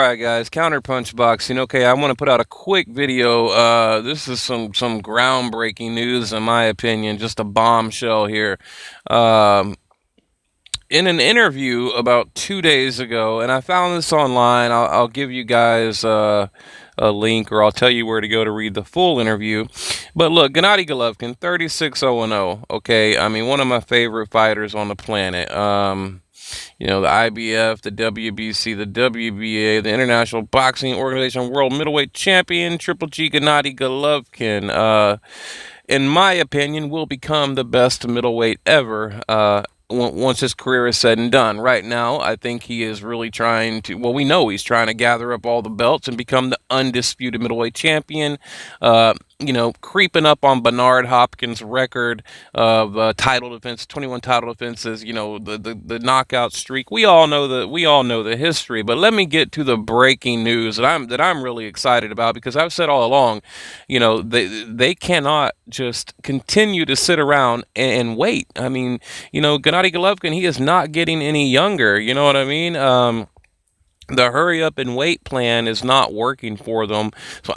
right, guys. Counterpunch boxing. Okay, I want to put out a quick video. This is some groundbreaking news, in my opinion. Just a bombshell here. Um, in an interview about 2 days ago, and I found this online. I'll give you guys a link, or I'll tell you where to go to read the full interview. But look, Gennady Golovkin, 36-0-0. Okay, I mean, one of my favorite fighters on the planet. The IBF, the WBC, the WBA, the International Boxing Organization World Middleweight Champion, Triple G Gennady Golovkin, in my opinion, will become the best middleweight ever. Once his career is said and done. Right now, I think he is really trying to, well, we know he's trying to gather up all the belts and become the undisputed middleweight champion. Creeping up on Bernard Hopkins' record of title defense, 21 title defenses, the knockout streak. We all know the history, but let me get to the breaking news that I'm really excited about, because I've said all along, they cannot just continue to sit around and wait. I mean, Gennady Golovkin, he is not getting any younger. You know what I mean? The hurry up and wait plan is not working for them.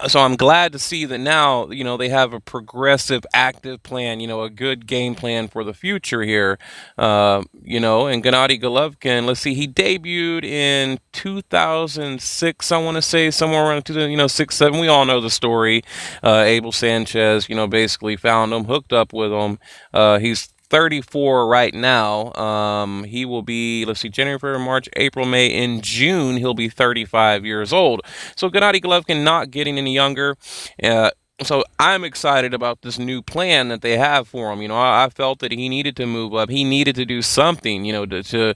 So I'm glad to see that now, they have a progressive, active plan, a good game plan for the future here. And Gennady Golovkin, let's see, he debuted in 2006, I want to say, somewhere around 2006, 7. We all know the story. Abel Sanchez, basically found him, hooked up with him. He's 34 right now. He will be, let's see, January, February, March, April, May. In June, he'll be 35 years old. So Gennady Golovkin not getting any younger. So I'm excited about this new plan that they have for him. I felt that he needed to move up. He needed to do something, to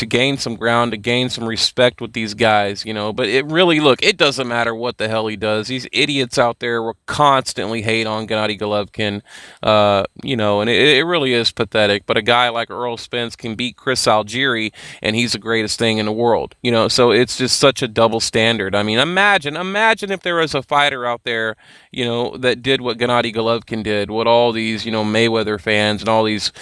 gain some ground, to gain some respect with these guys, But it really, look, it doesn't matter what the hell he does. These idiots out there will constantly hate on Gennady Golovkin, and it really is pathetic. But a guy like Earl Spence can beat Chris Algieri, and he's the greatest thing in the world, So it's just such a double standard. I mean, imagine if there was a fighter out there, that did what Gennady Golovkin did, what all these, Mayweather fans and all these,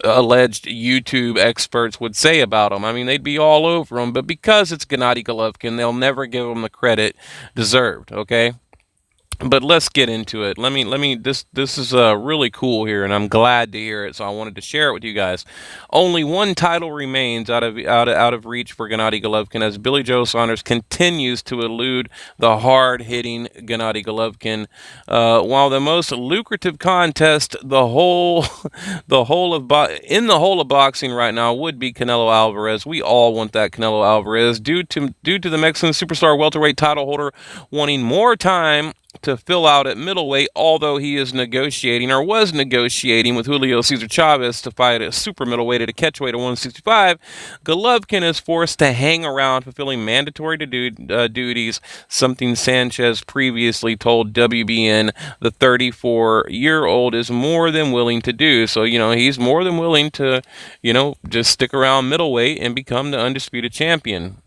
alleged YouTube experts would say about him. I mean, they'd be all over him, but because it's Gennady Golovkin, they'll never give him the credit deserved, okay? But let's get into it. This is really cool here, and I'm glad to hear it, so I wanted to share it with you guys. Only one title remains out of reach for Gennady Golovkin, as Billy Joe Saunders continues to elude the hard-hitting Gennady Golovkin. While the most lucrative contest, in the whole of boxing right now, would be Canelo Alvarez. We all want that Canelo Alvarez, due to the Mexican superstar welterweight title holder wanting more time to fill out at middleweight, although he is was negotiating with Julio Cesar Chavez to fight at super middleweight at a catchweight of 165. Golovkin is forced to hang around fulfilling mandatory duties, something Sanchez previously told WBN the 34-year-old is more than willing to do. So, he's more than willing to, just stick around middleweight and become the undisputed champion.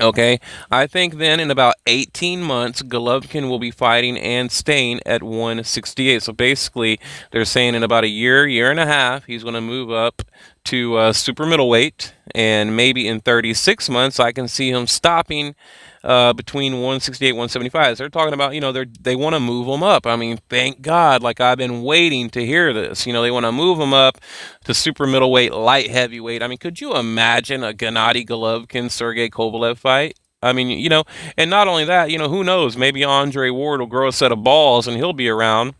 Okay, I think then in about 18 months, Golovkin will be fighting and staying at 168. So basically, they're saying in about a year and a half, he's going to move up to super middleweight, and maybe in 36 months, I can see him stopping between 168 and 175. They're talking about, they want to move him up. I mean, thank God, like I've been waiting to hear this. They want to move him up to super middleweight, light heavyweight. I mean, could you imagine a Gennady Golovkin, Sergey Kovalev fight? I mean, and not only that, who knows? Maybe Andre Ward will grow a set of balls and he'll be around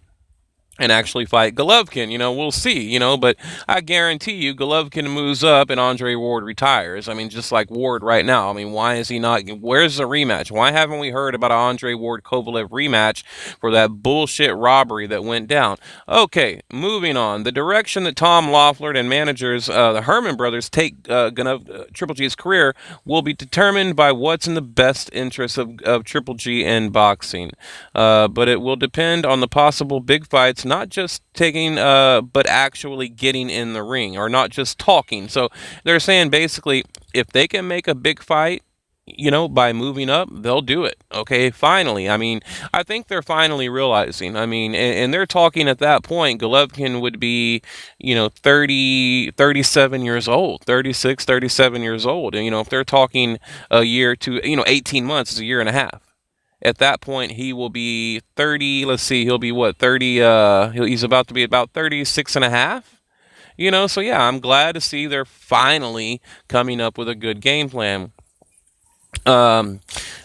and actually fight Golovkin. We'll see, but I guarantee you Golovkin moves up and Andre Ward retires. I mean, just like Ward right now. I mean, why is he not? Where's the rematch? Why haven't we heard about an Andre Ward-Kovalev rematch for that bullshit robbery that went down? Okay, moving on. The direction that Tom Loeffler and managers, the Herman brothers, take Triple G's career will be determined by what's in the best interest of Triple G and boxing. But it will depend on the possible big fights, not just taking, but actually getting in the ring, or not just talking. So they're saying basically, if they can make a big fight, by moving up, they'll do it. Okay, finally. I mean, I think they're finally realizing. I mean, and they're talking at that point, Golovkin would be, 30, 37 years old, 36, 37 years old. And, if they're talking a year to, 18 months is a year and a half. At that point, he will be 30. Let's see, he'll be what, 30? He's about to be about 36 and a half. So yeah, I'm glad to see they're finally coming up with a good game plan. Um,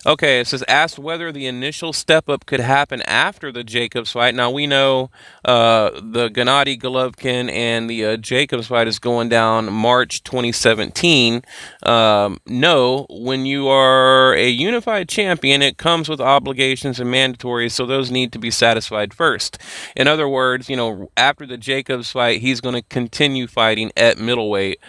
okay, it says asked whether the initial step up could happen after the Jacobs fight. Now we know the Gennady Golovkin and the Jacobs fight is going down March 2017. No, when you are a unified champion, it comes with obligations and mandatories, so those need to be satisfied first. In other words, after the Jacobs fight, he's going to continue fighting at middleweight,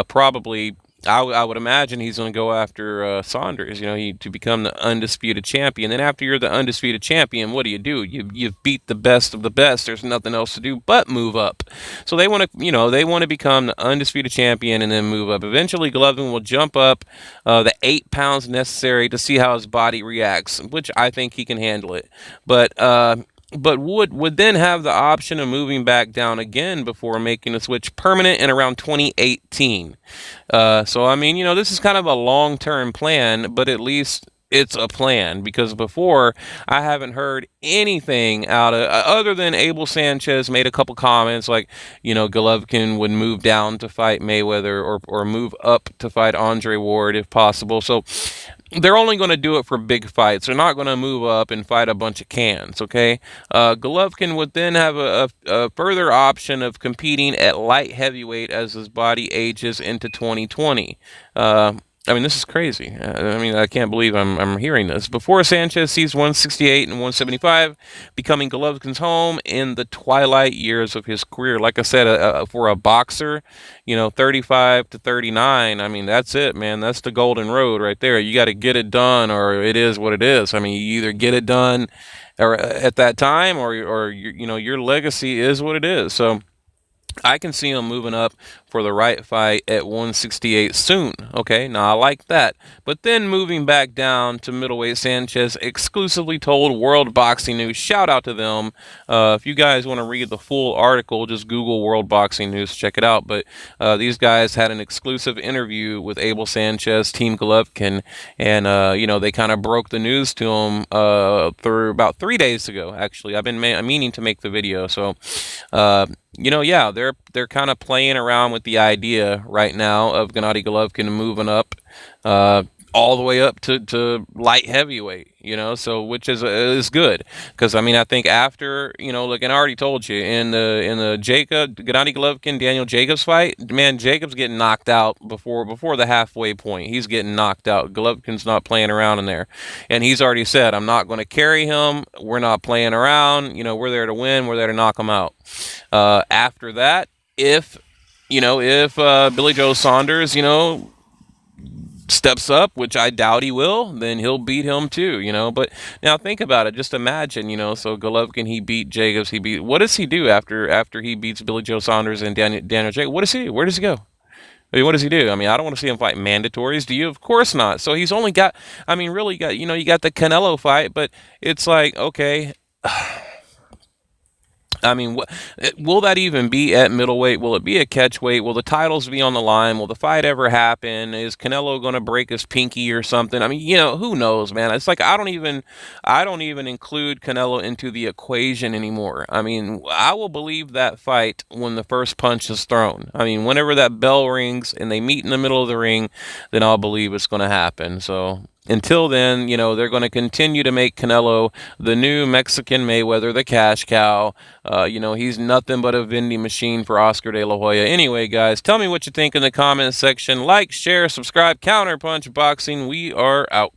probably I would imagine he's going to go after Saunders, to become the undisputed champion. Then after you're the undisputed champion, what do? You've beat the best of the best. There's nothing else to do but move up. So they want to, they want to become the undisputed champion and then move up. Eventually, Golovkin will jump up the 8 pounds necessary to see how his body reacts, which I think he can handle it. But would then have the option of moving back down again before making a switch permanent in around 2018. So I mean, this is kind of a long-term plan, but at least it's a plan because before I haven't heard anything out of other than Abel Sanchez made a couple comments like, Golovkin would move down to fight Mayweather or move up to fight Andre Ward if possible. So they're only going to do it for big fights. They're not going to move up and fight a bunch of cans, okay? Golovkin would then have a further option of competing at light heavyweight as his body ages into 2020. I mean, this is crazy. I mean, I can't believe I'm hearing this. Before Sanchez sees 168 and 175 becoming Golovkin's home in the twilight years of his career. Like I said, for a boxer, 35 to 39, I mean, that's it, man. That's the golden road right there. You got to get it done or it is what it is. I mean, you either get it done or at that time or your legacy is what it is. So I can see him moving up for the right fight at 168 soon. Okay, now I like that. But then moving back down to middleweight, Sanchez exclusively told World Boxing News. Shout out to them. If you guys want to read the full article, just Google World Boxing News, check it out. But these guys had an exclusive interview with Abel Sanchez, Team Golovkin, and they kind of broke the news to him through about 3 days ago. Actually, I've been meaning to make the video, so. Yeah, they're kind of playing around with the idea right now of Gennady Golovkin moving up, all the way up to light heavyweight. So which is good because I mean I think after like and I already told you in the Gennady Golovkin Daniel Jacobs fight, man, Jacobs getting knocked out before the halfway point. He's getting knocked out. Golovkin's not playing around in there, and he's already said I'm not going to carry him. We're not playing around. We're there to win. We're there to knock him out. After that, if Billy Joe Saunders, steps up, which I doubt he will, then he'll beat him too, But now think about it. Just imagine, so Golovkin, he beat Jacobs. What does he do after he beats Billy Joe Saunders and Daniel Jacobs? What does he do? Where does he go? I mean, what does he do? I mean, I don't want to see him fight mandatories. Do you? Of course not. So he's only got, I mean, really got, you got the Canelo fight, but it's like, okay. I mean, will that even be at middleweight? Will it be a catchweight? Will the titles be on the line? Will the fight ever happen? Is Canelo going to break his pinky or something? I mean, who knows, man? It's like I don't even include Canelo into the equation anymore. I mean, I will believe that fight when the first punch is thrown. I mean, whenever that bell rings and they meet in the middle of the ring, then I'll believe it's going to happen. So until then, they're going to continue to make Canelo the new Mexican Mayweather, the cash cow. He's nothing but a vending machine for Oscar De La Hoya. Anyway, guys, tell me what you think in the comments section. Like, share, subscribe, Counterpunch Boxing. We are out.